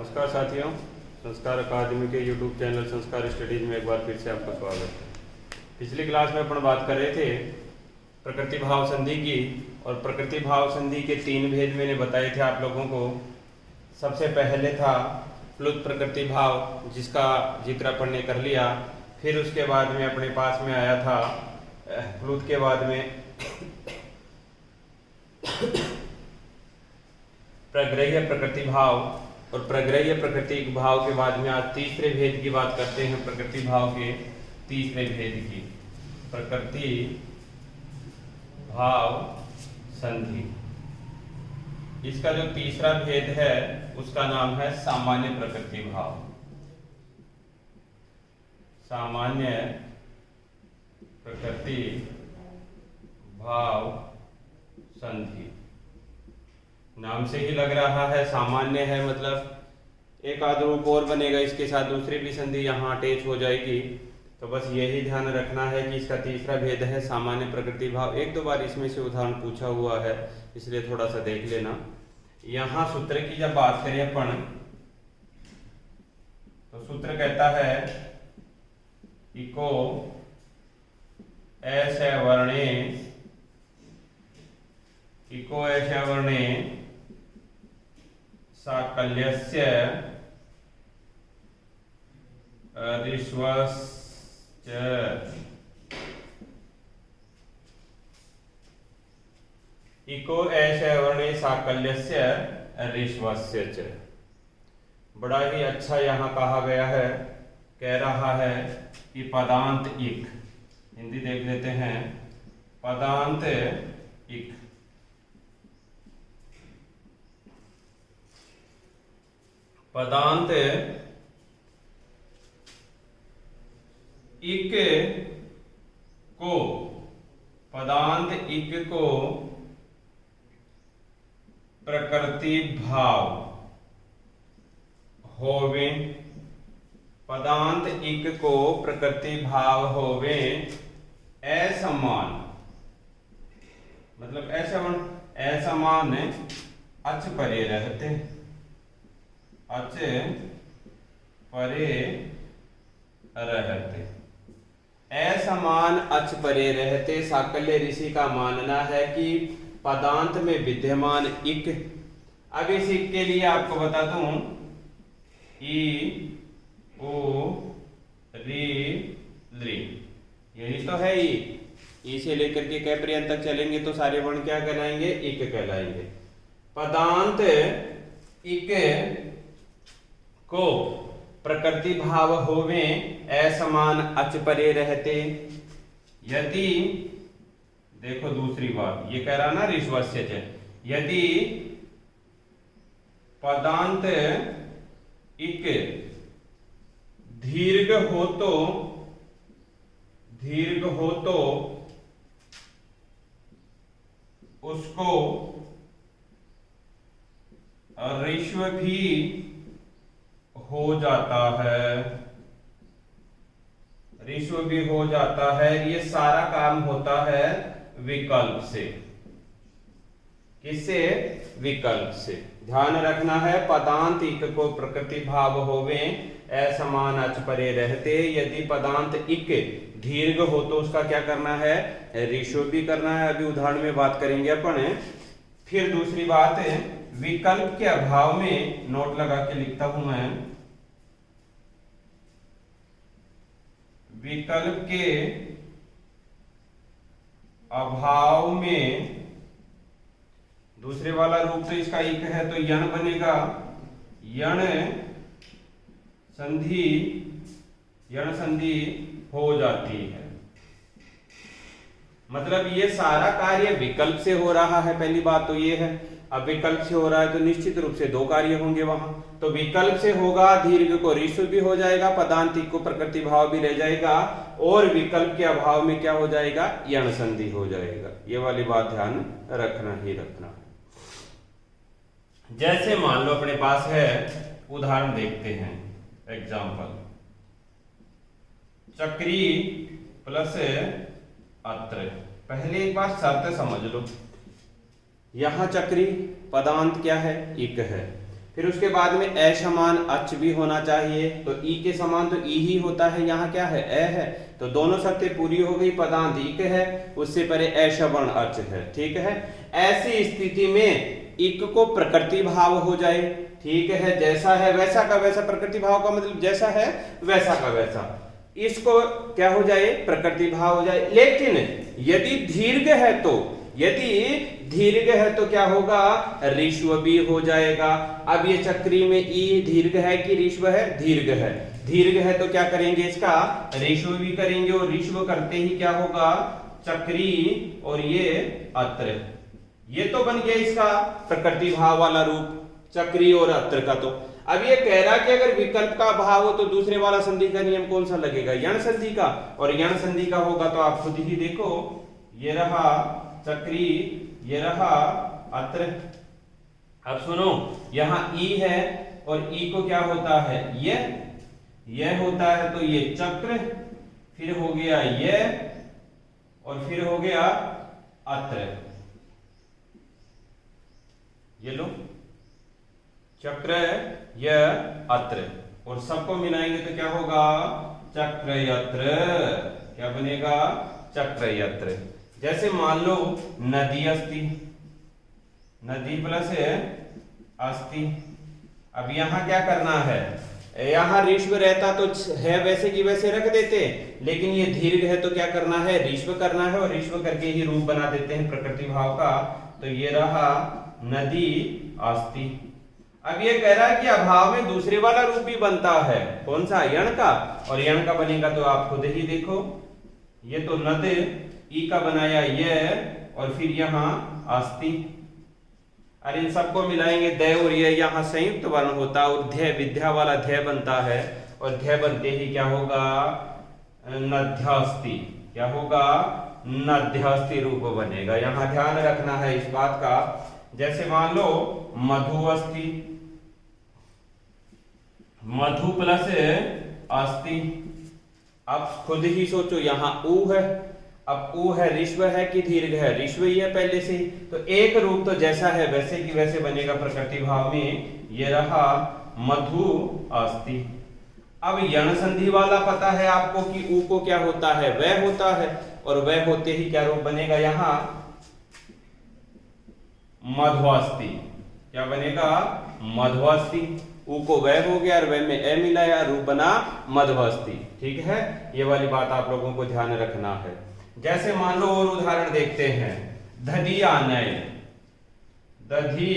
नमस्कार साथियों, संस्कार अकादमी के यूट्यूब चैनल संस्कार स्टडीज में एक बार फिर से आपका स्वागत है। पिछली क्लास में अपन बात कर रहे थे प्रकृति भाव संधि की, और प्रकृति भाव संधि के तीन भेद मैंने बताए थे आप लोगों को। सबसे पहले था प्लुत प्रकृति भाव, जिसका जिक्र अपन ने कर लिया। फिर उसके बाद में अपने पास में आया था प्लुत के बाद में प्रग्रह्य प्रकृति भाव, और प्रग्रह्य प्रकृति भाव के बाद में आज तीसरे भेद की बात करते हैं। प्रकृति भाव के तीसरे भेद की, प्रकृति भाव संधि। इसका जो तीसरा भेद है उसका नाम है सामान्य प्रकृति भाव। सामान्य प्रकृति भाव संधि, नाम से ही लग रहा है सामान्य है, मतलब एक आध रूप और बनेगा, इसके साथ दूसरी भी संधि यहाँ अटैच हो जाएगी। तो बस यही ध्यान रखना है कि इसका तीसरा भेद है सामान्य प्रकृति भाव। एक दो बार इसमें से उदाहरण पूछा हुआ है, इसलिए थोड़ा सा देख लेना। यहाँ सूत्र की जब बात करें अपन, तो सूत्र कहता है इको ऐसे वर्णे, इको ऐसे वर्णे साकल्यस्य ऋष्वश्च। इको ऐसे वर्णे साकल्यस्य ऋष्वस्य च। बड़ा ही अच्छा यहाँ कहा गया है, कह रहा है कि पदांत इक, हिंदी देख लेते हैं। पदांत इक, पदांत इक को, पदांत इक को प्रकृति भाव होवे, पदांत इक को प्रकृति भाव होवे असमान, मतलब असमान अच परे रहते, अच परे रहते, असमान अच परे रहते। साकल्य ऋषि का मानना है कि पदांत में विद्यमान इक, अब इस इक के लिए आपको बता दूं, ई ओ री ली, यही तो है। ई से लेकर के कै पर्यंत तक चलेंगे तो सारे वर्ण क्या कहलाएंगे? इक कहलाएंगे। पदांत इक को प्रकृति भाव होवे असमान अच परे रहते। यदि, देखो दूसरी बात ये कह रहा ना ऋष्वस्य च, यदि पदांत इक दीर्घ हो तो उसको ऋष्व भी हो जाता है, ऋष्व भी हो जाता है। ये सारा काम होता है विकल्प से। किससे? विकल्प से। ध्यान रखना है, पदांत इक को प्रकृति भाव होवे असमान अच परे रहते। यदि पदांत इक दीर्घ हो तो उसका क्या करना है? ऋष्व भी करना है। अभी उदाहरण में बात करेंगे अपन। फिर दूसरी बात, विकल्प के अभाव में, नोट लगा के लिखता हूं मैं, विकल्प के अभाव में, दूसरे वाला रूप तो इसका इक है तो यण बनेगा, यण संधि, यण संधि हो जाती है। मतलब ये सारा कार्य विकल्प से हो रहा है, पहली बात तो ये है। अब विकल्प से हो रहा है तो निश्चित रूप से दो कार्य होंगे वहां। तो विकल्प से होगा, दीर्घ को ऋष्व भी हो जाएगा, पदांत इक को प्रकृति भाव भी रह जाएगा, और विकल्प के अभाव में क्या हो जाएगा? यण संधि हो जाएगा। ये वाली बात ध्यान रखना ही रखना है। जैसे मान लो अपने पास है, उदाहरण देखते हैं, एग्जाम्पल, चक्री प्लस अत्र। पहले एक बार शर्त समझ लो, यहां चक्री पदांत क्या है? इक है। फिर उसके बाद में ए समान अच भी होना चाहिए, तो ई के समान तो ई ही होता है, यहाँ क्या है ए है, तो दोनों शर्तें पूरी हो गई, पदांत इक है, उससे परे ए सवर्ण अच है, ठीक है। ऐसी स्थिति में इक को प्रकृति भाव हो जाए, ठीक है, जैसा है वैसा का वैसा, प्रकृति भाव का मतलब जैसा है वैसा का वैसा, इसको क्या हो जाए प्रकृति भाव हो जाए। लेकिन यदि दीर्घ है तो, यदि दीर्घ है तो क्या होगा ऋष्व भी हो जाएगा। अब ये चक्री में ई दीर्घ है कि ऋष्व है, दीर्घ है, दीर्घ है तो क्या करेंगे इसका ऋष्व भी करेंगे, और ऋष्व करते ही क्या होगा चक्री और ये अत्र, ये तो बन गया इसका प्रकृति भाव वाला रूप चक्री और अत्र का। तो अब ये कह रहा कि अगर विकल्प का भाव हो तो दूसरे वाला संधि का नियम कौन सा लगेगा, यण संधि का, और यण संधि का होगा तो आप खुद ही देखो, ये रहा चक्री, ये रहा अत्र। अब सुनो यहां ई है और ई को क्या होता है ये होता है, तो ये चक्र, फिर हो गया ये, और फिर हो गया अत्र, ये लो चक्र यह अत्र, और सबको मिलाएंगे तो क्या होगा चक्र यत्र, क्या बनेगा चक्र यत्र। जैसे मान लो नदी अस्ति, नदी प्लस अस्ति, अब यहां क्या करना है, यहां ऋष्व रहता तो है वैसे की वैसे रख देते, लेकिन ये दीर्घ है तो क्या करना है ऋष्व करना है, और ऋष्व करके ही रूप बना देते हैं प्रकृति भाव का। तो ये रहा नदी अस्ति। अब ये कह रहा है कि अभाव में दूसरे वाला रूप भी बनता है, कौन सा यण का, और यण का बनेगा तो आप खुद ही देखो, ये तो नद ई का बनाया ये, और फिर यहाँ अस्ति, और इन सबको मिलाएंगे दै, और ये यहाँ संयुक्त वर्ण होता है, और ध्य विद्या वाला ध्य बनता है, और ध्य बनते ही क्या होगा नध्यास्ति, क्या होगा नध्यास्ति रूप बनेगा। यहाँ ध्यान रखना है इस बात का। जैसे मान लो मधु अस्ति, मधु प्लस अस्ति, अब खुद ही सोचो यहाँ ऊ है, अब ऊ है ऋष्व है कि दीर्घ है, ऋष्व ही है पहले से ही, तो एक रूप तो जैसा है वैसे की वैसे बनेगा प्रकृति भाव में, ये रहा मधु अस्ति। अब यण संधि वाला पता है आपको कि ऊ को क्या होता है वह होता है, और वह होते ही क्या रूप बनेगा यहाँ मध्वास्ति, क्या बनेगा मध्वास्ति, ऊ को वह हो गया और वह में ए मिलाया, रूप बना मध्वास्ति, ठीक है। ये वाली बात आप लोगों को ध्यान रखना है। जैसे मान लो और उदाहरण देखते हैं, दधी आनय, दधी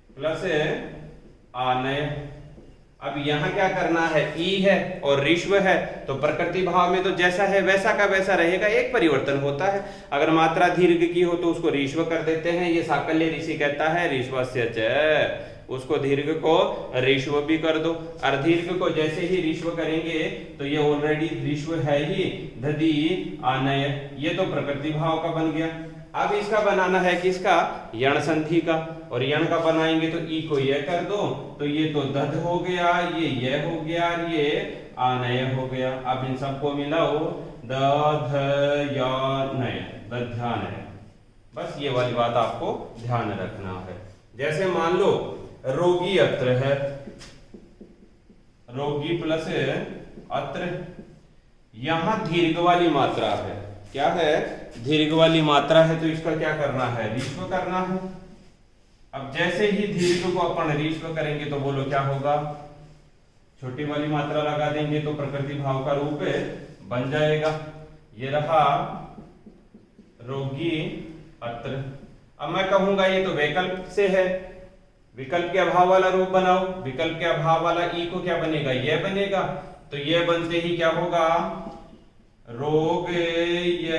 प्लस आनय। अब यहां क्या करना है ई है और ऋष्व है, तो प्रकृति भाव में तो जैसा है वैसा का वैसा रहेगा, एक परिवर्तन होता है। अगर मात्रा दीर्घ की हो तो उसको ऋष्व कर देते हैं, ये साकल्य ऋषि कहता है ऋष्वस्य च, उसको दीर्घ को ऋष्व भी कर दो, और दीर्घ को जैसे ही ऋष्व करेंगे तो ये ऑलरेडी ऋष्व है ही, दधी आनय, ये तो प्रकृति भाव का बन गया। अब इसका बनाना है किसका यण संधि का, और यण का बनाएंगे तो ई को ये कर दो, तो ये तो दध हो गया, ये हो गया, ये आनय हो गया। अब इन सबको मिलाओ दधयानय, दध्यानय, बस ये वाली बात आपको ध्यान रखना है। जैसे मान लो रोगी अत्र है, रोगी प्लस अत्र, यहां दीर्घ वाली मात्रा है, क्या है दीर्घ वाली मात्रा है, तो इसका क्या करना है ऋष्व करना है। अब जैसे ही दीर्घ को अपन ऋष्व करेंगे तो बोलो क्या होगा, छोटी वाली मात्रा लगा देंगे तो प्रकृति भाव का रूप बन जाएगा। ये रहा रोगी अत्र। अब मैं कहूंगा ये तो वैकल्प से है, विकल्प के अभाव वाला रूप बनाओ, विकल्प के अभाव वाला ई को क्या बनेगा ये बनेगा, तो ये बनते ही क्या होगा रोग ये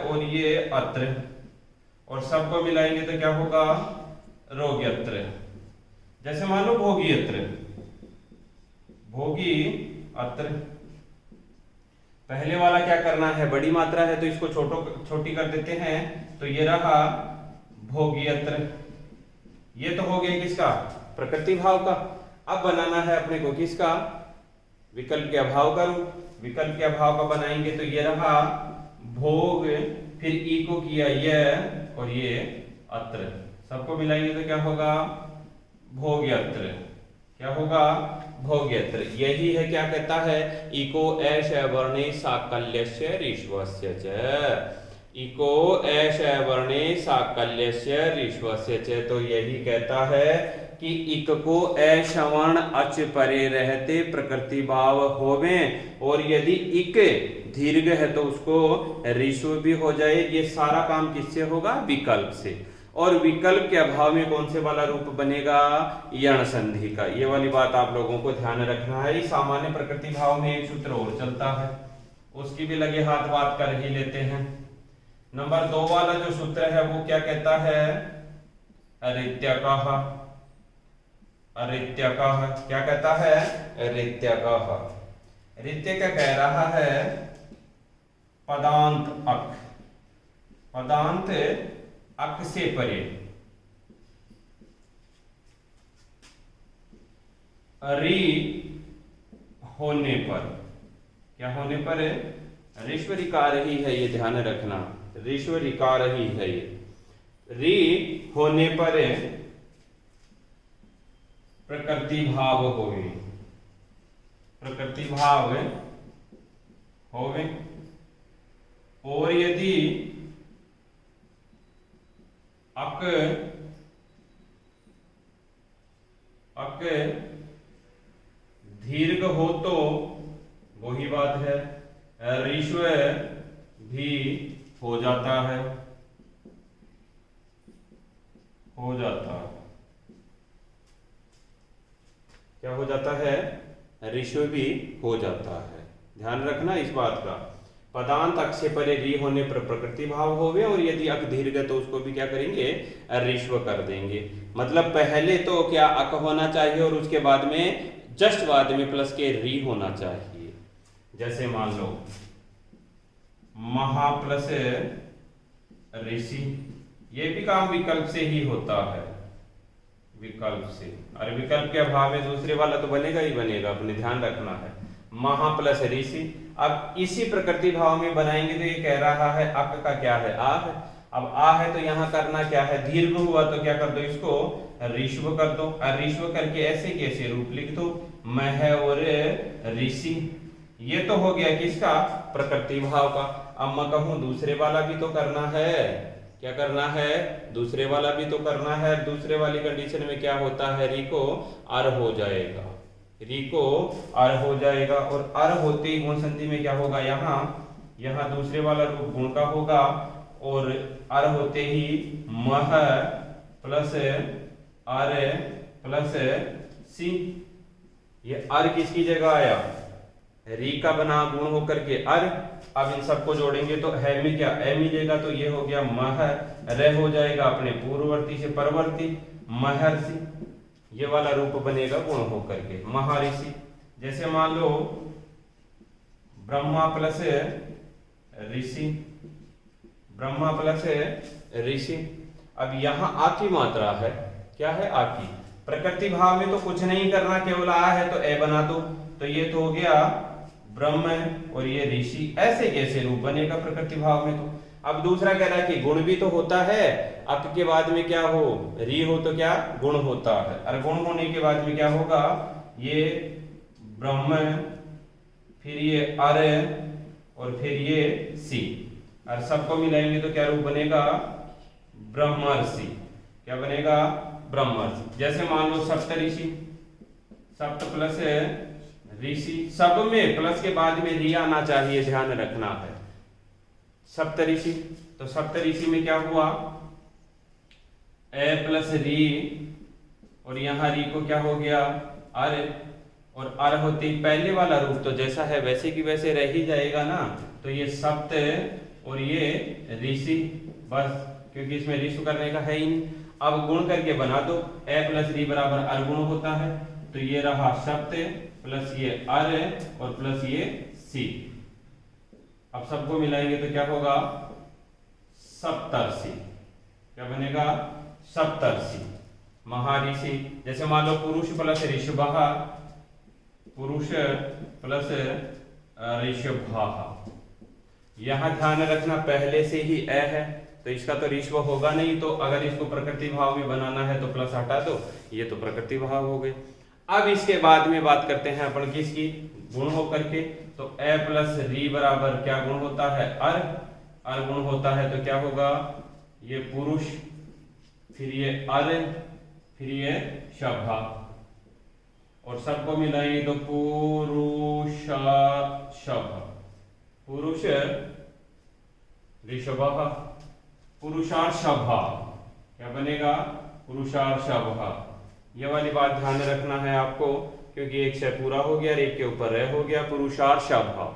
और ये अत्र, और सबको मिलाएंगे तो क्या होगा रोगी अत्र। जैसे मान लो भोगी अत्र, भोगी अत्र, पहले वाला क्या करना है बड़ी मात्रा है तो इसको छोटी कर देते हैं, तो ये रहा भोगी अत्र, ये तो हो गया किसका प्रकृति भाव का। अब बनाना है अपने को किसका विकल्प के अभाव का रूप, विकल्प के अभाव का बनाएंगे तो ये रहा भोग, फिर ई को किया ये और ये अत्र, सबको मिलाएंगे तो क्या होगा भोग्यत्र, क्या होगा? भोग्यत्र। यही है, क्या कहता है? इको ऐश वर्णे साकल्यस्य ऋष्वस्य च, इको ऐश वर्णे साकल्यस्य ऋष्वस्य च। तो यही कहता है कि इक को ऐश वर्ण अच परे रहते प्रकृति भाव होवे, और यदि इक दीर्घ है तो उसको ऋष्व भी हो जाए। ये सारा काम किससे होगा? विकल्प से। और विकल्प के अभाव में कौन से वाला रूप बनेगा? यण संधि का। ये वाली बात आप लोगों को ध्यान रखना है। सामान्य प्रकृति भाव में एक सूत्र और चलता है, उसकी भी लगे हाथ बात कर ही लेते हैं। नंबर 2 वाला जो सूत्र है वो क्या कहता है? अरित्यकः, अरित्यकः। क्या कहता है? अरित्यकः। रित्य क्या कह रहा है? पदांत अक, पदांत अक से परे, रि होने पर, क्या होने पर? ऋष्व ऋकार ही है, ये ध्यान रखना, ऋष्व ऋकार ही है ये। रि होने पर प्रकृति भाव होवे, प्रकृति भाव होवे। और यदि अक अक दीर्घ हो तो वही बात है, ऋष्व भी हो जाता है, हो जाता है। क्या हो जाता है? ऋष्व भी हो जाता है। ध्यान रखना इस बात का। पदांत अक से परे री होने पर प्रकृति भाव होवे, और यदि अक दीर्घ है तो उसको भी क्या करेंगे? ऋष्व कर देंगे। मतलब पहले तो क्या अक होना चाहिए और उसके बाद में जस्ट बाद में प्लस के री होना चाहिए। जैसे मान लो महा प्लस ऋषि, ये भी काम विकल्प से ही होता है, विकल्प से। और विकल्प के अभाव में दूसरे वाला तो बनेगा ही बनेगा, अपने ध्यान रखना है। महा प्लस ऋषि। अब इसी प्रकृति भाव में बनाएंगे तो ये कह रहा है अक का क्या है? आ है। अब आ है तो यहाँ करना क्या है? दीर्घ हुआ तो क्या कर दो? इसको ऋष्व कर दो। और ऋष्व करके ऐसे कैसे रूप लिख दो? मह और ऋषि। ये तो हो गया किसका? प्रकृति भाव का। अब मैं कहूं दूसरे वाला भी तो करना है, क्या करना है? दूसरे वाला भी तो करना है। दूसरे वाली कंडीशन में क्या होता है? री को अर हो जाएगा, री को अर हो जाएगा। और अर होते ही गुण संधि में क्या होगा? यहाँ दूसरे वाला रूप गुण का होगा, और अर होते ही मह प्लस अर प्लस सी। ये अर किसकी जगह आया? री का बना गुण होकर के अर। अब इन सबको जोड़ेंगे तो है में क्या? ए मिलेगा, तो ये हो गया मह, रह हो जाएगा अपने पूर्ववर्ती से परवर्ती, महर्षि। ये वाला रूप बनेगा गुण होकर के महर्षि। जैसे मान लो ब्रह्मा प्लस ऋषि, ब्रह्मा प्लस ऋषि। अब यहाँ आ की मात्रा है, क्या है? आ की। प्रकृति भाव में तो कुछ नहीं करना, केवल आ है तो ए बना दो, तो ये तो हो गया ब्रह्म और ये ऋषि। ऐसे कैसे रूप बनेगा प्रकृति भाव में? तो अब दूसरा कह रहा है कि गुण भी तो होता है, अक के बाद में क्या हो? री हो तो क्या? गुण होता है। और गुण होने के बाद में क्या होगा? ये ब्रह्म, फिर ये अर, और फिर ये सी। और सबको मिलाएंगे तो क्या रूप बनेगा? ब्रह्मर्षि। क्या बनेगा? ब्रह्मर्षि। जैसे मान लो सप्तऋषि, सप्त प्लस ऋषि, सब में प्लस के बाद में री आना चाहिए, ध्यान रखना है। सप्तऋषि, तो सप्तऋषि में क्या हुआ? ए प्लस री, और यहां री को क्या हो गया? अर, और अर होते ही पहले वाला रूप तो जैसा है वैसे की वैसे रह ही जाएगा ना, तो ये सप्त और ये ऋषि, बस, क्योंकि इसमें ऋषि करने का है ही नहीं। अब गुण करके बना दो, ए प्लस री बराबर अर गुण होता है, तो ये रहा सप्त प्लस ये अर और प्लस ये सी। अब सबको मिलाएंगे तो क्या होगा? सप्तर्षि। क्या बनेगा? सप्तर्षि, महर्षि। जैसे मान लो पुरुष प्लस ऋषभः, पुरुष प्लस ऋषभः। यहां ध्यान रखना पहले से ही ए है, तो इसका तो ऋषभ होगा नहीं, तो अगर इसको प्रकृति भाव में बनाना है तो प्लस हटा दो, ये तो प्रकृति भाव हो गए। अब इसके बाद में बात करते हैं अपन किसकी, गुण होकर के। तो a प्लस री बराबर क्या गुण होता है, अर गुण होता है, तो क्या होगा, ये पुरुष, फिर ये अर, फिर ये शभा, और सबको मिलाएंगे तो पुरुषाशभ, पुरुष ऋषभ, पुरुषाशभा, क्या बनेगा, पुरुषाशभा। ये वाली बात ध्यान में रखना है आपको, क्योंकि एक से पूरा हो गया और एक के ऊपर रह हो गया, पुरुषाशभा।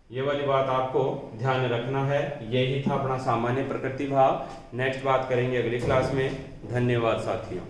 ये वाली बात आपको ध्यान रखना है। यही था अपना सामान्य प्रकृति भाव। नेक्स्ट बात करेंगे अगली क्लास में। धन्यवाद साथियों।